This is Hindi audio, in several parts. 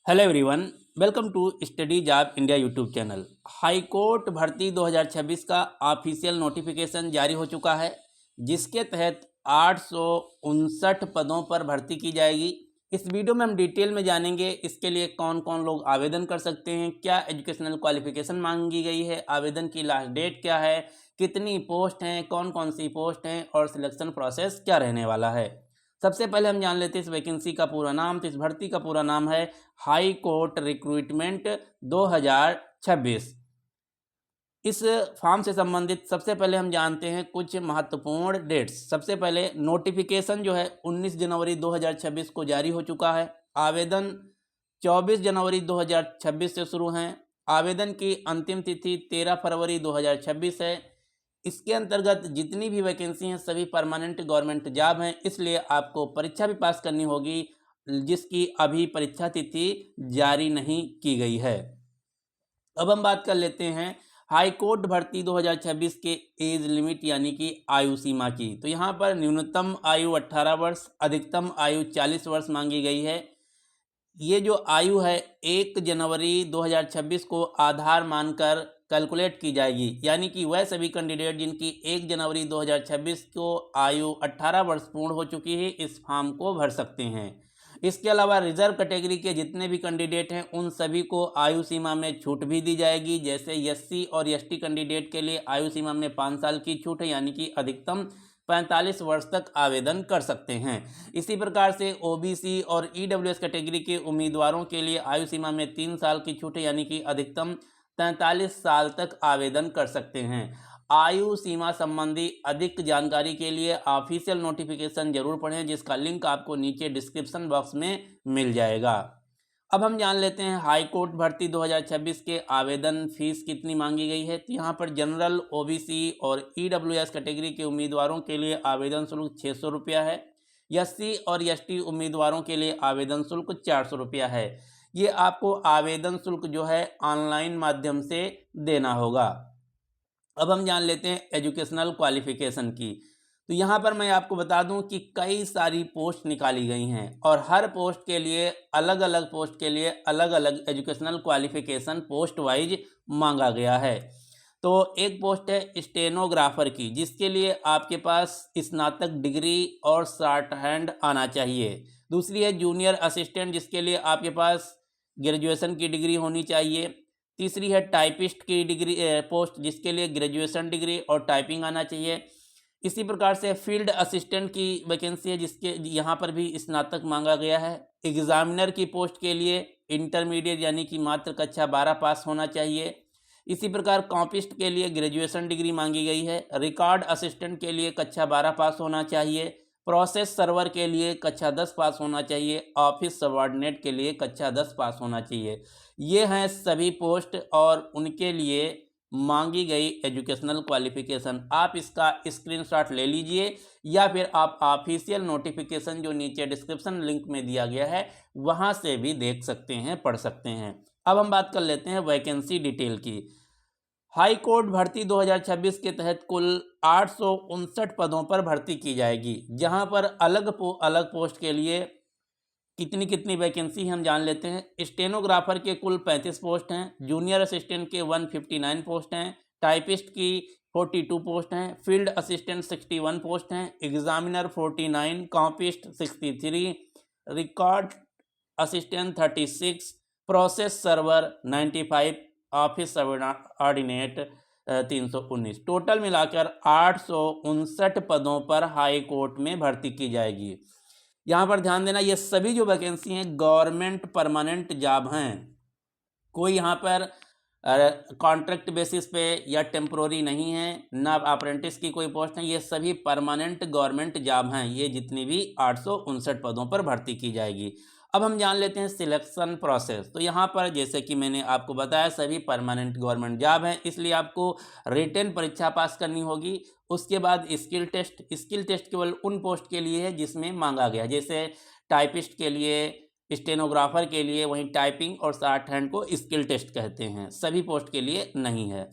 Hello everyone, welcome to study job India YouTube channel. High court भर्ती 2026 का ऑफिशियल नोटिफिकेशन जारी हो चुका है, जिसके तहत 859 पदों पर भर्ती की जाएगी। इस वीडियो में हम डिटेल में जानेंगे इसके लिए कौन कौन लोग आवेदन कर सकते हैं, क्या एजुकेशनल क्वालिफिकेशन मांगी गई है, आवेदन की लास्ट डेट क्या है, कितनी पोस्ट हैं, कौन कौन सी पोस्ट हैं और सिलेक्शन प्रोसेस क्या रहने वाला है। सबसे पहले हम जान लेते हैं इस वैकेंसी का पूरा नाम। तो इस भर्ती का पूरा नाम है हाई कोर्ट रिक्रूटमेंट 2026। इस फॉर्म से संबंधित सबसे पहले हम जानते हैं कुछ महत्वपूर्ण डेट्स। सबसे पहले नोटिफिकेशन जो है 19 जनवरी 2026 को जारी हो चुका है। आवेदन 24 जनवरी 2026 से शुरू हैं। आवेदन की अंतिम तिथि 13 फरवरी 2026 है। इसके अंतर्गत जितनी भी वैकेंसी हैं सभी परमानेंट गवर्नमेंट जॉब हैं, इसलिए आपको परीक्षा भी पास करनी होगी, जिसकी अभी परीक्षा तिथि जारी नहीं की गई है। अब हम बात कर लेते हैं हाई कोर्ट भर्ती 2026 के एज लिमिट यानी कि आयु सीमा की। तो यहाँ पर न्यूनतम आयु 18 वर्ष, अधिकतम आयु 40 वर्ष मांगी गई है। ये जो आयु है 1 जनवरी 2026 को आधार मानकर कैलकुलेट की जाएगी, यानी कि वह सभी कैंडिडेट जिनकी 1 जनवरी 2026 को आयु 18 वर्ष पूर्ण हो चुकी है इस फॉर्म को भर सकते हैं। इसके अलावा रिजर्व कैटेगरी के जितने भी कैंडिडेट हैं उन सभी को आयु सीमा में छूट भी दी जाएगी। जैसे एससी और एसटी कैंडिडेट के लिए आयु सीमा में 5 साल की छूट है, यानी कि अधिकतम 45 वर्ष तक आवेदन कर सकते हैं। इसी प्रकार से ओबीसी और ईडब्ल्यूएस कैटेगरी के उम्मीदवारों के लिए आयु सीमा में 3 साल की छूट है, यानी कि अधिकतम 43 साल तक आवेदन कर सकते हैं। आयु सीमा संबंधी अधिक जानकारी के लिए ऑफिशियल नोटिफिकेशन जरूर पढ़ें, जिसका लिंक आपको नीचे डिस्क्रिप्शन बॉक्स में मिल जाएगा। अब हम जान लेते हैं हाई कोर्ट भर्ती 2026 के आवेदन फीस कितनी मांगी गई है। तो यहाँ पर जनरल, ओबीसी और ईडब्ल्यूएस कैटेगरी के उम्मीदवारों के लिए आवेदन शुल्क 600 रुपया है। एससी और एसटी उम्मीदवारों के लिए आवेदन शुल्क 400 रुपया है। ये आपको आवेदन शुल्क जो है ऑनलाइन माध्यम से देना होगा। अब हम जान लेते हैं एजुकेशनल क्वालिफिकेशन की। तो यहाँ पर मैं आपको बता दूं कि कई सारी पोस्ट निकाली गई हैं और हर पोस्ट के लिए अलग अलग पोस्ट के लिए अलग अलग एजुकेशनल क्वालिफिकेशन पोस्ट वाइज मांगा गया है। तो एक पोस्ट है स्टेनोग्राफर की, जिसके लिए आपके पास स्नातक डिग्री और शॉर्ट हैंड आना चाहिए। दूसरी है जूनियर असिस्टेंट, जिसके लिए आपके पास ग्रेजुएशन की डिग्री होनी चाहिए। तीसरी है टाइपिस्ट की डिग्री पोस्ट, जिसके लिए ग्रेजुएशन डिग्री और टाइपिंग आना चाहिए। इसी प्रकार से फील्ड असिस्टेंट की वैकेंसी है, जिसके यहाँ पर भी स्नातक मांगा गया है। एग्जामिनर की पोस्ट के लिए इंटरमीडिएट यानी कि मात्र कक्षा 12 पास होना चाहिए। इसी प्रकार कॉपिस्ट के लिए ग्रेजुएशन डिग्री मांगी गई है। रिकॉर्ड असिस्टेंट के लिए कक्षा 12 पास होना चाहिए। प्रोसेस सर्वर के लिए कक्षा 10 पास होना चाहिए। ऑफिस सबॉर्डिनेट के लिए कक्षा 10 पास होना चाहिए। ये हैं सभी पोस्ट और उनके लिए मांगी गई एजुकेशनल क्वालिफिकेशन। आप इसका स्क्रीनशॉट ले लीजिए या फिर आप ऑफिशियल नोटिफिकेशन जो नीचे डिस्क्रिप्शन लिंक में दिया गया है वहां से भी देख सकते हैं, पढ़ सकते हैं। अब हम बात कर लेते हैं वैकेंसी डिटेल की। हाई कोर्ट भर्ती 2026 के तहत कुल 859 पदों पर भर्ती की जाएगी, जहां पर अलग पोस्ट के लिए कितनी कितनी वैकेंसी हम जान लेते हैं। स्टेनोग्राफर के कुल 35 पोस्ट हैं। जूनियर असिस्टेंट के 159 पोस्ट हैं। टाइपिस्ट की 42 पोस्ट हैं। फील्ड असिस्टेंट 61 पोस्ट हैं। Examiner 49, copyist 63, record assistant 36, process server 95, office subordinate 319। Total मिलाकर 859 पदों पर हाई कोर्ट में भर्ती की जाएगी। यहाँ पर ध्यान देना, ये सभी जो वैकेंसी हैं गवर्नमेंट परमानेंट जॉब हैं। कोई यहाँ पर कॉन्ट्रैक्ट बेसिस पे या टेम्प्रोरी नहीं है, ना अप्रेंटिस की कोई पोस्ट है। ये सभी परमानेंट गवर्नमेंट जॉब हैं। ये जितनी भी 859 पदों पर भर्ती की जाएगी। अब हम जान लेते हैं सिलेक्शन प्रोसेस। तो यहाँ पर जैसे कि मैंने आपको बताया सभी परमानेंट गवर्नमेंट जॉब हैं, इसलिए आपको रिटन परीक्षा पास करनी होगी। उसके बाद स्किल टेस्ट केवल उन पोस्ट के लिए है जिसमें मांगा गया, जैसे टाइपिस्ट के लिए, स्टेनोग्राफर के लिए, वहीं टाइपिंग और शॉर्ट हैंड को स्किल टेस्ट कहते हैं, सभी पोस्ट के लिए नहीं है।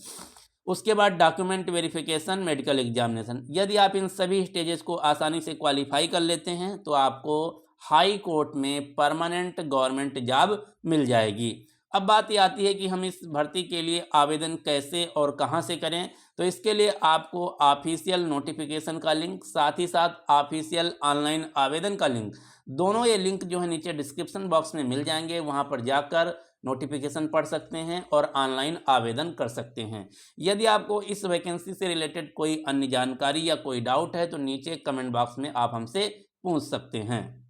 उसके बाद डॉक्यूमेंट वेरिफिकेशन, मेडिकल एग्जामिनेशन। यदि आप इन सभी स्टेजेस को आसानी से क्वालिफाई कर लेते हैं तो आपको हाई कोर्ट में परमानेंट गवर्नमेंट जॉब मिल जाएगी। अब बात ये आती है कि हम इस भर्ती के लिए आवेदन कैसे और कहां से करें। तो इसके लिए आपको ऑफिशियल नोटिफिकेशन का लिंक, साथ ही साथ ऑफिशियल ऑनलाइन आवेदन का लिंक, दोनों ये लिंक जो है नीचे डिस्क्रिप्शन बॉक्स में मिल जाएंगे। वहां पर जाकर नोटिफिकेशन पढ़ सकते हैं और ऑनलाइन आवेदन कर सकते हैं। यदि आपको इस वैकेंसी से रिलेटेड कोई अन्य जानकारी या कोई डाउट है तो नीचे कमेंट बॉक्स में आप हमसे पूछ सकते हैं।